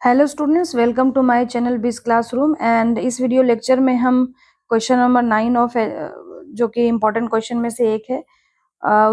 Hello students, welcome to my channel बिस classroom. And इस video lecture में हम क्वेश्चन नंबर 9 ऑफ जो कि इम्पोर्टेंट क्वेश्चन में से एक है,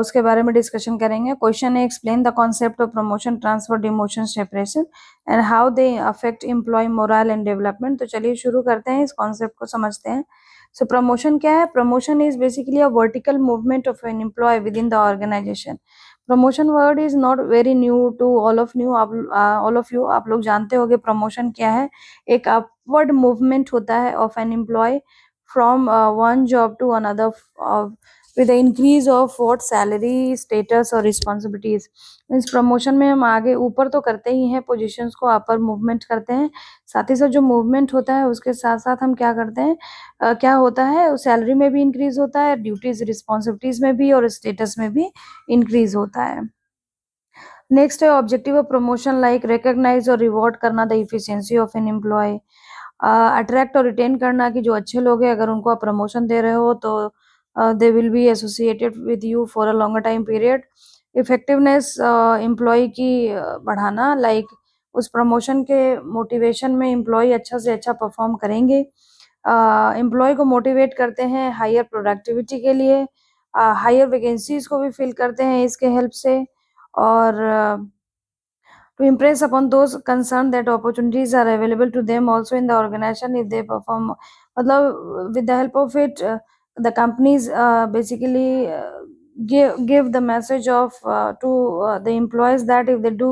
उसके बारे में डिस्कशन करेंगे। क्वेश्चन है, explain the concept of promotion, transfer, demotion, separation and how they affect employee morale and development. तो चलिए शुरू करते हैं, इस कॉन्सेप्ट को समझते हैं। सो प्रमोशन क्या है? Promotion is basically a vertical movement of an employee within the organisation. Promotion word is not very new to all of you. आप लोग जानते होंगे प्रमोशन क्या है। एक अपवर्ड मूवमेंट होता है of an employee from one job to another with the increase of what salary, status और responsibilities। मीन्स प्रमोशन में हम आगे ऊपर तो करते ही हैं, पोजीशंस को अपर मूवमेंट करते हैं। साथ ही साथ जो मूवमेंट होता है उसके साथ साथ हम क्या करते हैं, क्या होता है, सैलरी में भी इंक्रीज होता है, ड्यूटीज रिस्पॉन्सिबिलिटीज में भी और स्टेटस में भी इंक्रीज होता है। नेक्स्ट है objective of promotion, like recognise और रिवॉर्ड करना the efficiency of an employee. Attract और रिटेन करना कि जो अच्छे लोग हैं अगर उनको आप प्रमोशन दे रहे हो तो they will be associated with you for a longer time period. Effectiveness employee की बढ़ाना, लाइक उस प्रमोशन के मोटिवेशन में एम्प्लॉय अच्छा से अच्छा परफॉर्म करेंगे। एम्प्लॉय को मोटिवेट करते हैं हायर प्रोडक्टिविटी के लिए, हायर वैकेंसीज को भी फिल करते हैं इसके हेल्प से। और to impress upon those concerned that opportunities are available to them also in the organization if they perform, मतलब with the help of it the companies basically give the message of to the employees that if they do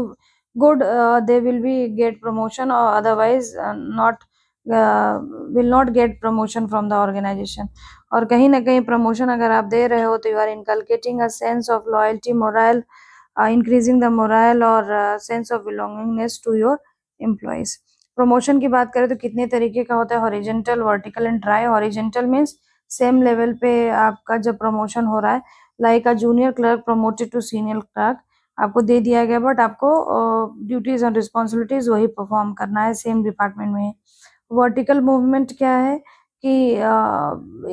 good they will be get promotion, or otherwise not will not get promotion from the organization। और कहीं ना कहीं promotion अगर आप दे रहे हो तो you are inculcating a sense of loyalty, moral, increasing the moral और sense of belongingness to your employees. Promotion की बात करें तो कितने तरीके का होता है, horizontal, vertical and try. Horizontal means same level पे आपका जब प्रमोशन हो रहा है, like a junior clerk promoted to senior clerk, आपको दे दिया गया बट आपको ड्यूटीज और रिस्पॉन्सिबिलिटीज वही परफॉर्म करना है, सेम डिपार्टमेंट में। वर्टिकल मूवमेंट क्या है कि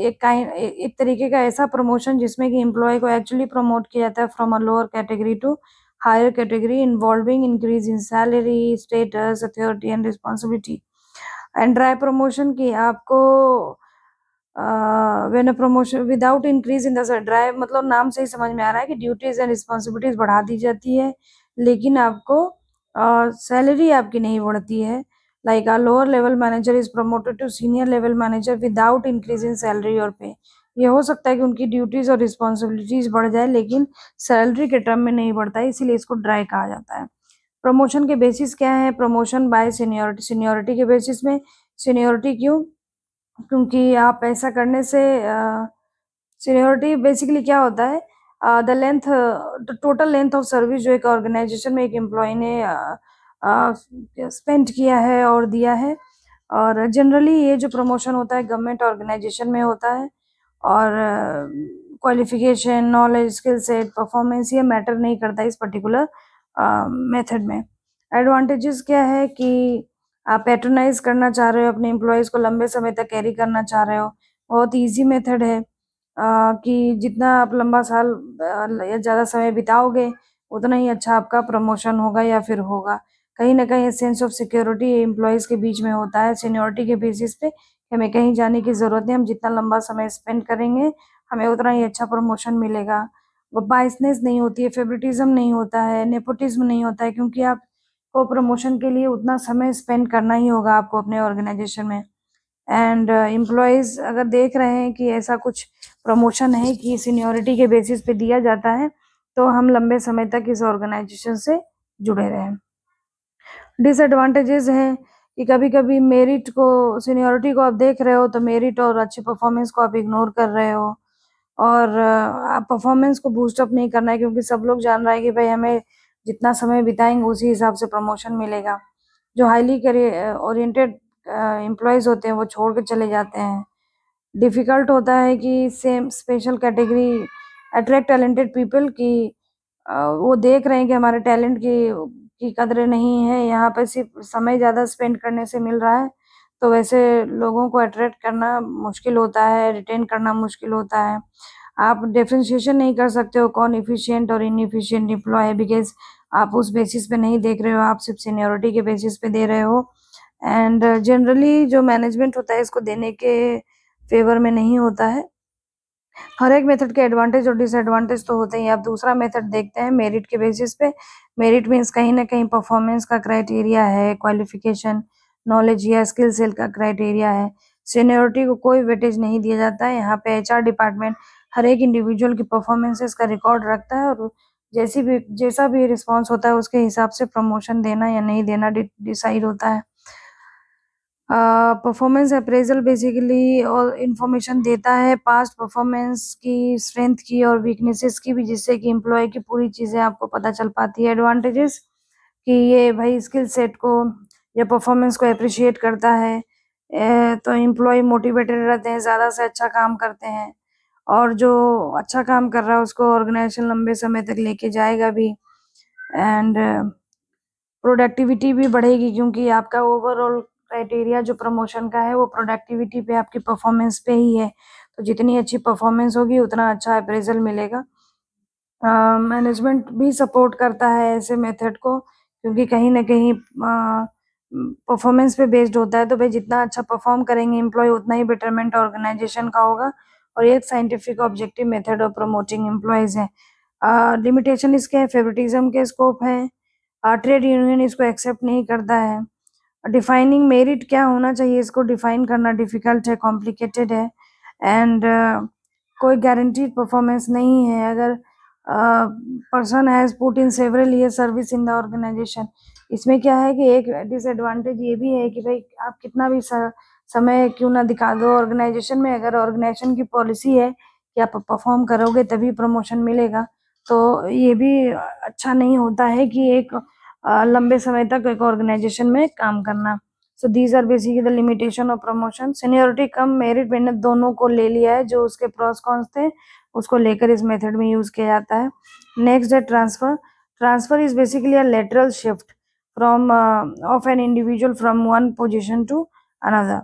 एक तरीके का ऐसा प्रमोशन जिसमें कि एम्प्लॉय को एक्चुअली प्रमोट किया जाता है from a lower category to higher category, involving increase in salary, status, authority and responsibility. And dry promotion की आपको when a promotion without increase in the dry, मतलब नाम से ही समझ में आ रहा है कि ड्यूटीज एंड रिस्पॉन्सिबिलिटीज बढ़ा दी जाती है लेकिन आपको सैलरी आपकी नहीं बढ़ती है। Like a lower level manager is promoted to senior level manager without increase in salary और पे। ये हो सकता है कि उनकी ड्यूटीज और रिस्पॉन्सिबिलिटीज बढ़ जाए लेकिन सैलरी के टर्म में नहीं बढ़ता है, इसीलिए इसको ड्राई कहा जाता है। प्रमोशन के बेसिस क्या है? प्रमोशन बाय सीनियोरिटी, सीनियोरिटी के बेसिस में। सीनियोरिटी क्यों? क्योंकि आप ऐसा करने से सीनियोरिटी बेसिकली क्या होता है, the length, total length of service जो एक ऑर्गेनाइजेशन में एक एम्प्लॉय ने स्पेंड किया है और दिया है। और जनरली ये जो प्रमोशन होता है गवर्नमेंट ऑर्गेनाइजेशन में होता है और qualification, knowledge, skill set, performance ये मैटर नहीं करता इस पर्टिकुलर मेथड में। एडवांटेजेस क्या है कि आप पैट्रोनाइज करना चाह रहे हो अपने एम्प्लॉयज़ को, लंबे समय तक कैरी करना चाह रहे हो, बहुत ईजी मेथड है। कि जितना आप लंबा साल या ज़्यादा समय बिताओगे उतना ही अच्छा आपका प्रमोशन होगा या फिर होगा। कहीं ना कहीं सेंस ऑफ सिक्योरिटी एम्प्लॉयज़ के बीच में होता है सीनियोरिटी के बेसिस पे, हमें कहीं जाने की ज़रूरत नहीं, हम जितना लंबा समय स्पेंड करेंगे हमें उतना ही अच्छा प्रमोशन मिलेगा। वो बायसनेस नहीं होती है, फेवरेटिज्म नहीं होता है, नेपोटिज्म नहीं होता है, क्योंकि आपको प्रमोशन के लिए उतना समय स्पेंड करना ही होगा आपको अपने ऑर्गेनाइजेशन में। एंड एम्प्लॉयज़ अगर देख रहे हैं कि ऐसा कुछ प्रमोशन है कि सीनियोरिटी के बेसिस पे दिया जाता है तो हम लंबे समय तक इस ऑर्गेनाइजेशन से जुड़े रहें। डिसएडवांटेजेस हैं कि कभी कभी मेरिट को, सीनियोरिटी को आप देख रहे हो तो मेरिट और अच्छी परफॉर्मेंस को आप इग्नोर कर रहे हो, और आप परफॉर्मेंस को बूस्ट अप नहीं करना है क्योंकि सब लोग जान रहा है कि भाई हमें जितना समय बिताएंगे उसी हिसाब से प्रमोशन मिलेगा। जो हाईली करियर ओरिएंटेड एम्प्लॉयज़ होते हैं वो छोड़ के चले जाते हैं। डिफ़िकल्ट होता है कि same special category attract talented people की वो देख रहे हैं कि हमारे टैलेंट की कदर नहीं है, यहाँ पे सिर्फ समय ज़्यादा स्पेंड करने से मिल रहा है, तो वैसे लोगों को अट्रैक्ट करना मुश्किल होता है, रिटेन करना मुश्किल होता है। आप डिफरेंशिएशन नहीं कर सकते हो कौन एफिशिएंट और इनएफिशिएंट एम्प्लॉय है, बिकॉज आप उस बेसिस पे नहीं देख रहे हो, आप सिर्फ सीनियरिटी के बेसिस पे दे रहे हो। एंड जनरली जो मैनेजमेंट होता है इसको देने के फेवर में नहीं होता है। हर एक मेथड के एडवांटेज और डिसएडवांटेज तो होते ही। आप दूसरा मेथड देखते हैं मेरिट के बेसिस पे। मेरिट मीन्स कहीं ना कहीं परफॉर्मेंस का क्राइटेरिया है, क्वालिफिकेशन, नॉलेज या स्किल सेल का क्राइटेरिया है। सीनियरिटी को कोई वेटेज नहीं दिया जाता है। यहाँ पे एचआर डिपार्टमेंट हर एक इंडिविजुअल की परफॉर्मेंसेस का रिकॉर्ड रखता है और जैसा भी रिस्पॉन्स होता है उसके हिसाब से प्रमोशन देना या नहीं देना डिसाइड होता है। परफॉर्मेंस अप्रेजल बेसिकली और इंफॉर्मेशन देता है पास्ट परफॉर्मेंस की, स्ट्रेंथ की और वीकनेसेस की भी, जिससे कि एम्प्लॉय की पूरी चीज़ें आपको पता चल पाती है। एडवांटेजेस कि ये भाई स्किल सेट को या परफॉर्मेंस को अप्रिशिएट करता है, तो एम्प्लॉय मोटिवेटेड रहते हैं, ज़्यादा से अच्छा काम करते हैं और जो अच्छा काम कर रहा है उसको ऑर्गेनाइजेशन लंबे समय तक लेके जाएगा भी। एंड प्रोडक्टिविटी भी बढ़ेगी क्योंकि आपका ओवरऑल क्राइटेरिया जो प्रमोशन का है वो प्रोडक्टिविटी पे, आपकी परफॉर्मेंस पे ही है। तो जितनी अच्छी परफॉर्मेंस होगी उतना अच्छा अप्रेजल मिलेगा। मैनेजमेंट भी सपोर्ट करता है ऐसे मेथड को क्योंकि कहीं ना कहीं परफॉर्मेंस पे बेस्ड होता है। तो भाई जितना अच्छा परफॉर्म करेंगे एम्प्लॉय उतना ही बेटरमेंट ऑर्गेनाइजेशन का होगा और ये एक scientific objective method of promoting employees है। लिमिटेशन इसके फेवरेटिज्म के स्कोप है, ट्रेड यूनियन इसको एक्सेप्ट नहीं करता है। डिफाइनिंग मेरिट क्या होना चाहिए इसको डिफाइन करना डिफिकल्ट है, कॉम्प्लिकेटेड है। एंड कोई गारंटीड परफॉर्मेंस नहीं है। अगर person has put in several year service in the organisation, इसमें क्या है कि एक डिसएडवांटेज ये भी है कि भाई आप कितना भी समय क्यों ना दिखा दो ऑर्गेनाइजेशन में, अगर ऑर्गेनाइजेशन की पॉलिसी है कि आप परफॉर्म करोगे तभी प्रमोशन मिलेगा, तो ये भी अच्छा नहीं होता है कि एक लंबे समय तक एक ऑर्गेनाइजेशन में काम करना। So these are basically the limitation of promotion. Seniority cum merit मैंने दोनों को ले लिया है, जो उसके प्रोस कॉन्स थे उसको लेकर इस मेथड में यूज किया जाता है। नेक्स्ट है transfer. Transfer is basically a lateral shift from of an individual from one position to another.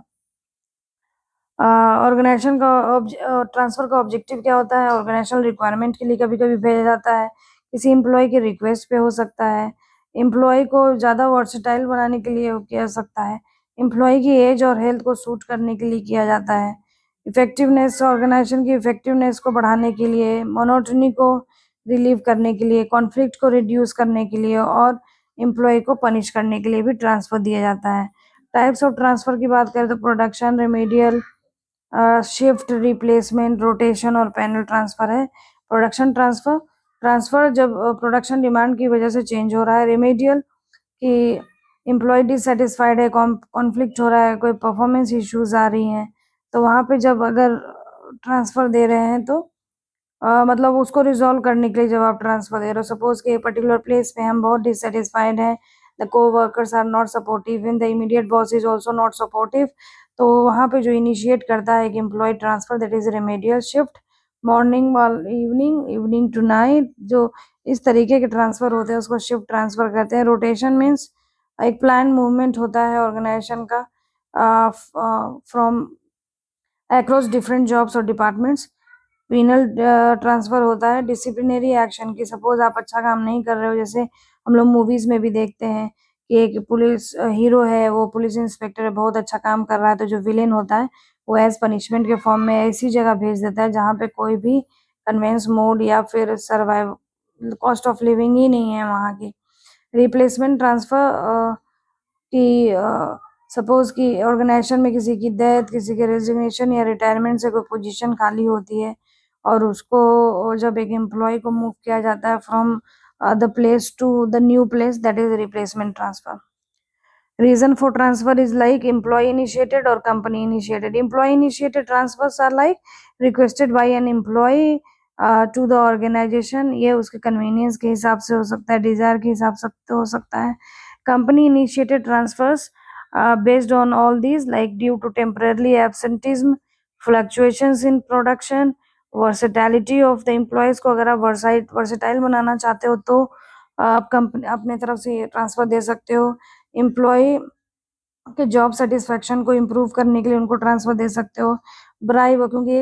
Organisation का ट्रांसफर का ऑब्जेक्टिव क्या होता है? ऑर्गेनाइजेशनल रिक्वायरमेंट के लिए कभी कभी भेजा जाता है, किसी एम्प्लॉय की रिक्वेस्ट पे हो सकता है, एम्प्लॉय को ज़्यादा वर्सेटाइल बनाने के लिए किया सकता है, एम्प्लॉय की एज और हेल्थ को सूट करने के लिए किया जाता है, इफेक्टिवनेस, ऑर्गेनाइजेशन की इफेक्टिवनेस को बढ़ाने के लिए, मोनोटनी को रिलीव करने के लिए, कॉन्फ्लिक्ट को रिड्यूस करने के लिए और एम्प्लॉय को पनिश करने के लिए भी ट्रांसफर दिया जाता है। टाइप्स ऑफ ट्रांसफर की बात करें तो production, remedial, shift, replacement, rotation और पैनल ट्रांसफर है। प्रोडक्शन ट्रांसफर, ट्रांसफर जब प्रोडक्शन डिमांड की वजह से चेंज हो रहा है। रेमेडियल कि एम्प्लॉय डिससेटिस्फाइड है, कॉन्फ्लिक्ट हो रहा है, कोई परफॉर्मेंस इश्यूज आ रही हैं, तो वहाँ पे जब अगर ट्रांसफर दे रहे हैं तो मतलब उसको रिजॉल्व करने के लिए जब आप ट्रांसफर दे रहे हो, सपोज कि पर्टिकुलर प्लेस पे हम बहुत डिससेटिस्फाइड हैं, the coworkers are not supportive and the immediate boss is also not supportive, तो वहाँ पे जो इनिशिएट करता है कि employee transfer, that is remedial shift. Morning वाल इवनिंग, इवनिंग टू नाइट, जो इस तरीके के ट्रांसफर होते हैं उसको शिफ्ट ट्रांसफर कहते हैं। रोटेशन मीन्स एक प्लान मूवमेंट होता है ऑर्गेनाइजेशन का फ्रॉम अक्रॉस डिफरेंट जॉब्स और डिपार्टमेंट्स। पीनल ट्रांसफर होता है डिसिप्लिनरी एक्शन की, सपोज आप अच्छा काम नहीं कर रहे हो, जैसे हम लोग मूवीज में भी देखते हैं कि एक पुलिस हीरो है, वो पुलिस इंस्पेक्टर है, बहुत अच्छा काम कर रहा है, तो जो विलेन होता है वो एज पनिशमेंट के फॉर्म में ऐसी जगह भेज देता है जहाँ पे कोई भी कन्वेंस मोड या फिर सर्वाइव कॉस्ट ऑफ लिविंग ही नहीं है वहाँ की। रिप्लेसमेंट ट्रांसफर कि सपोज कि ऑर्गेनाइजेशन में किसी की डेथ, किसी के रेजिग्नेशन या रिटायरमेंट से कोई पोजीशन खाली होती है और उसको जब एक एम्प्लॉय को मूव किया जाता है from the place to the new place, that is replacement transfer. Reason for transfer is like employee initiated or company initiated. Employee initiated transfers are like requested by an employee to the organization. ये उसके convenience के हिसाब से हो सकता है, desire के हिसाब से हो सकता है। Company initiated transfers based on all these, like due to temporarily absenteeism, fluctuations in production, versatility of the employees को अगर आप versatile बनाना चाहते हो तो आप कंपनी अपने तरफ से ट्रांसफर दे सकते हो। एम्प्लॉय के जॉब सेटिस्फेक्शन को इम्प्रूव करने के लिए उनको ट्रांसफर दे सकते हो। ब्राइब, क्योंकि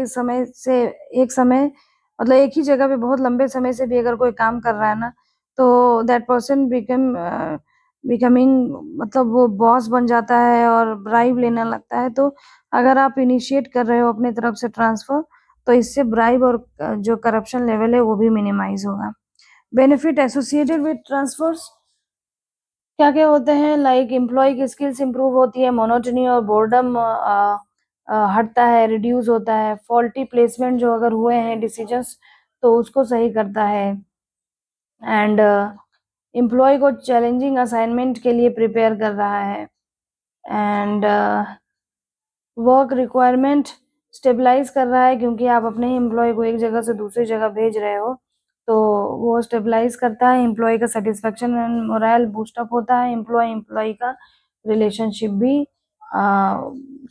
एक समय मतलब एक ही जगह पे बहुत लंबे समय से भी अगर कोई काम कर रहा है ना, तो दैट पर्सन बिकमिंग मतलब वो बॉस बन जाता है और ब्राइब लेने लगता है। तो अगर आप इनिशिएट कर रहे हो अपने तरफ से ट्रांसफर, तो इससे ब्राइब और जो करप्शन लेवल है वो भी मिनिमाइज होगा। बेनिफिट एसोसिएटेड विद ट्रांसफर्स क्या क्या होते हैं? लाइक एम्प्लॉय की स्किल्स इंप्रूव होती है, मोनोटनी और बोर्डम हटता है, रिड्यूस होता है, फॉल्टी प्लेसमेंट जो अगर हुए हैं डिसीजंस तो उसको सही करता है, एंड एम्प्लॉय को चैलेंजिंग असाइनमेंट के लिए प्रिपेयर कर रहा है, एंड वर्क रिक्वायरमेंट स्टेबलाइज कर रहा है क्योंकि आप अपने ही एम्प्लॉय को एक जगह से दूसरी जगह भेज रहे हो, तो वो स्टेबलाइज करता है, एम्प्लॉय का सेटिस्फेक्शन एंड मोरल बूस्टअप होता है, एम्प्लॉय का रिलेशनशिप भी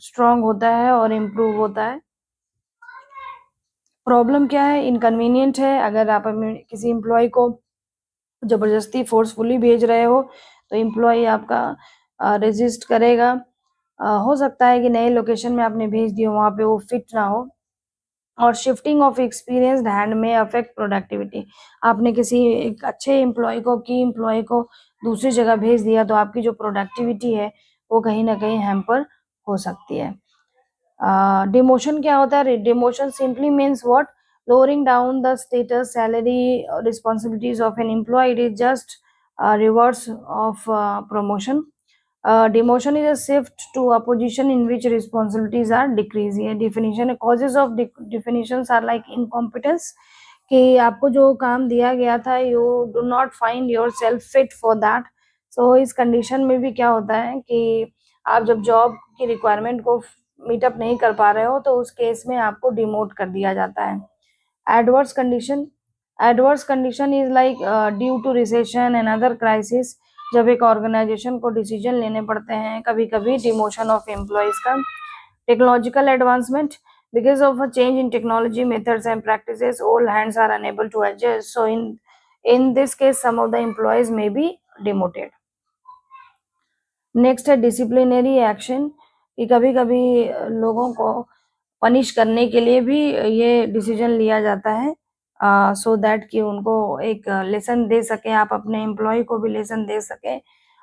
स्ट्रॉन्ग होता है और इम्प्रूव होता है। प्रॉब्लम क्या है? इनकन्वीनियंट है। अगर आप किसी एम्प्लॉय को जबरदस्ती फोर्सफुली भेज रहे हो तो एम्प्लॉय आपका रेजिस्ट करेगा। हो सकता है कि नए लोकेशन में आपने भेज दिया, वहाँ पे वो फिट ना हो, और शिफ्टिंग ऑफ एक्सपीरियंस्ड हैंड में अफेक्ट प्रोडक्टिविटी। आपने किसी एक अच्छे एम्प्लॉय को दूसरी जगह भेज दिया तो आपकी जो प्रोडक्टिविटी है वो कहीं ना कहीं हैम्पर हो सकती है। डिमोशन क्या होता है? Demotion simply means what? Lowering down the status, salary, responsibilities of an employee. It is just reverse of promotion. Demotion is a shift to a position in which responsibilities are decreased. ये definition है। Causes of definitions are like incompetence, कि आपको जो काम दिया गया था you do not find yourself fit for that. So इस condition में भी क्या होता है कि आप जब जॉब की रिक्वायरमेंट को मीटअप नहीं कर पा रहे हो तो उस केस में आपको डिमोट कर दिया जाता है। Adverse condition, adverse condition is like due to recession and other crisis, जब एक ऑर्गेनाइजेशन को डिसीजन लेने पड़ते हैं कभी कभी डिमोशन ऑफ एम्प्लॉयज का। Technological advancement, because of a change in technology methods and practices, all hands are unable to adjust, so in this case some of the employees may be demoted. Next है disciplinary action, कि कभी कभी लोगों को punish करने के लिए भी ये डिसीजन लिया जाता है, सो दैट कि उनको एक लेसन दे सके, आप अपने एम्प्लॉय को भी लेसन दे सके।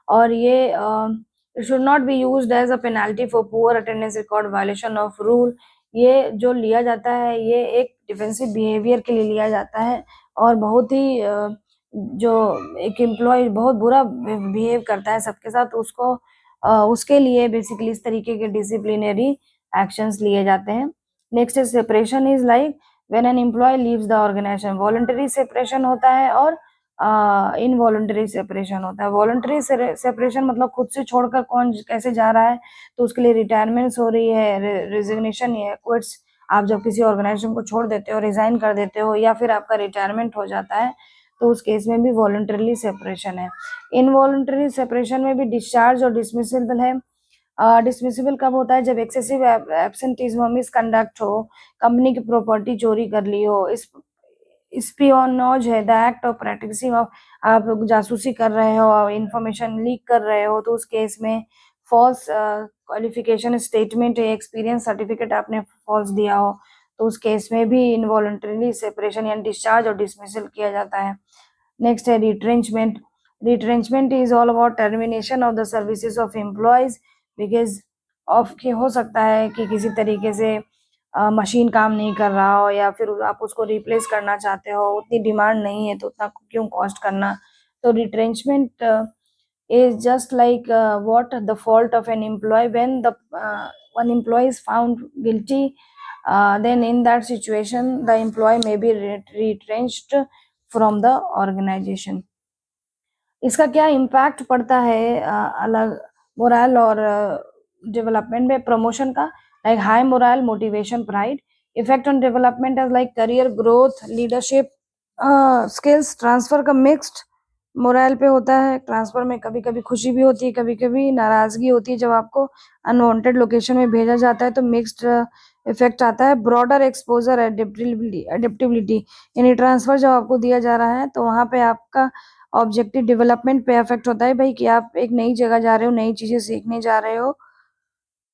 और ये it should not be used as a penalty for poor attendance record, violation of rule. ये जो लिया जाता है ये एक डिफेंसिव बिहेवियर के लिए लिया जाता है, और बहुत ही जो एक एम्प्लॉय बहुत बुरा बिहेव करता है सबके साथ, उसको उसके लिए बेसिकली इस तरीके के डिसिप्लिनरी एक्शंस लिए जाते हैं। Next is separation, is like when an employee leaves the organisation. Voluntary separation होता है और इनवॉलंटरी सेपरेशन होता है। वॉलंटरी सेपरेशन मतलब खुद से छोड़कर कौन कैसे जा रहा है, तो उसके लिए रिटायरमेंट्स हो रही है, रेजिग्नेशन या क्विट्स। आप जब किसी ऑर्गेनाइजेशन को छोड़ देते हो, रिजाइन कर देते हो, या फिर आपका रिटायरमेंट हो जाता है, तो उस केस में भी वॉलंटरीली सेपरेशन है। इनवॉलंटरी सेपरेशन में भी डिस्चार्ज और डिसमिसेबल है। डिसमिसेबल कब होता है? जब एक्सेसिव एब्सेंटीज्म, मिसकंडक्ट हो, कंपनी की प्रॉपर्टी चोरी कर ली हो, स्पियोनोज है the act of practising of, आप जासूसी कर रहे हो और इंफॉर्मेशन लीक कर रहे हो, तो उस केस में फॉल्स क्वालिफिकेशन स्टेटमेंट है, एक्सपीरियंस सर्टिफिकेट आपने फॉल्स दिया हो, तो उस केस में भी इनवॉलंटरीली सेपरेशन या डिस्चार्ज और डिसमिसल किया जाता है। नेक्स्ट है retrenchment. Retrenchment is all about termination of the services of employees because of, कि हो सकता है कि किसी तरीके से मशीन काम नहीं कर रहा हो, या फिर आप उसको रिप्लेस करना चाहते हो, उतनी डिमांड नहीं है तो उतना क्यों कॉस्ट करना। तो retrenchment is just like what the fault of an employee when the one employee is found guilty, then in that situation the employee may be retrenched from the organization. इसका क्या impact पड़ता है अलग moral और development में? Promotion का, like high moral, motivation, pride. Effect on development is like career growth, leadership skills. Transfer का mixed moral पे होता है। ट्रांसफर में कभी कभी खुशी भी होती है, कभी कभी नाराजगी होती है। जब आपको अनवांटेड लोकेशन में भेजा जाता है तो मिक्स्ड इफेक्ट आता है। ब्रॉडर एक्सपोजर, एडेप्टेबिलिटी, यानी ट्रांसफर जब आपको दिया जा रहा है तो वहाँ पे आपका ऑब्जेक्टिव डेवलपमेंट पे इफेक्ट होता है भाई, कि आप एक नई जगह जा रहे हो, नई चीजें सीखने जा रहे हो।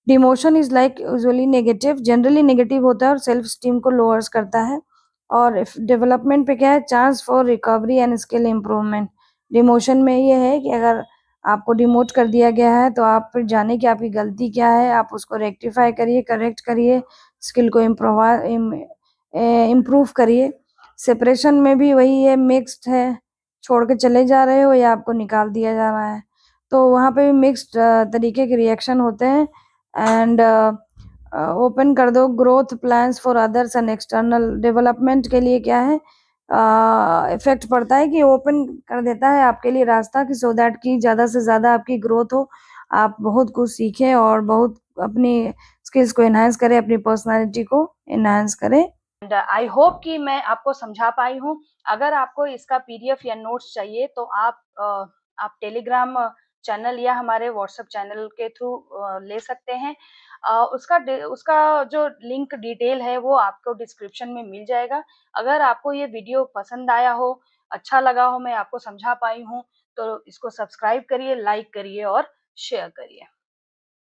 Demotion is like usually negative, generally negative होता है और सेल्फ स्टीम को लोअर्स करता है। और डेवलपमेंट पे क्या है? Chance for recovery and skill improvement, demotion में ये है कि अगर आपको डिमोट कर दिया गया है तो आप फिर जाने कि आपकी गलती क्या है, आप उसको रेक्टिफाई करिए, करेक्ट करिए, स्किल को इम्प्रूव करिए। सेपरेशन में भी वही है, मिक्स्ड है, छोड़ के चले जा रहे हो या आपको निकाल दिया जा रहा है, तो वहाँ पे भी मिक्स्ड तरीके के रिएक्शन होते हैं। एंड ओपन कर दो growth plans for others and external development के लिए क्या है, इफेक्ट पड़ता है कि ओपन कर देता है आपके लिए रास्ता कि सो दैट कि ज़्यादा से ज़्यादा आपकी ग्रोथ हो, आप बहुत कुछ सीखें और बहुत अपनी स्किल्स को एनहांस करें, अपनी पर्सनालिटी को एनहांस करें। एंड आई होप कि मैं आपको समझा पाई हूँ। अगर आपको इसका पीडीएफ या नोट्स चाहिए तो आप टेलीग्राम चैनल या हमारे व्हाट्सएप चैनल के थ्रू ले सकते हैं। उसका जो लिंक डिटेल है वो आपको डिस्क्रिप्शन में मिल जाएगा। अगर आपको ये वीडियो पसंद आया हो, अच्छा लगा हो, मैं आपको समझा पाई हूँ, तो इसको सब्सक्राइब करिए, लाइक करिए और शेयर करिए।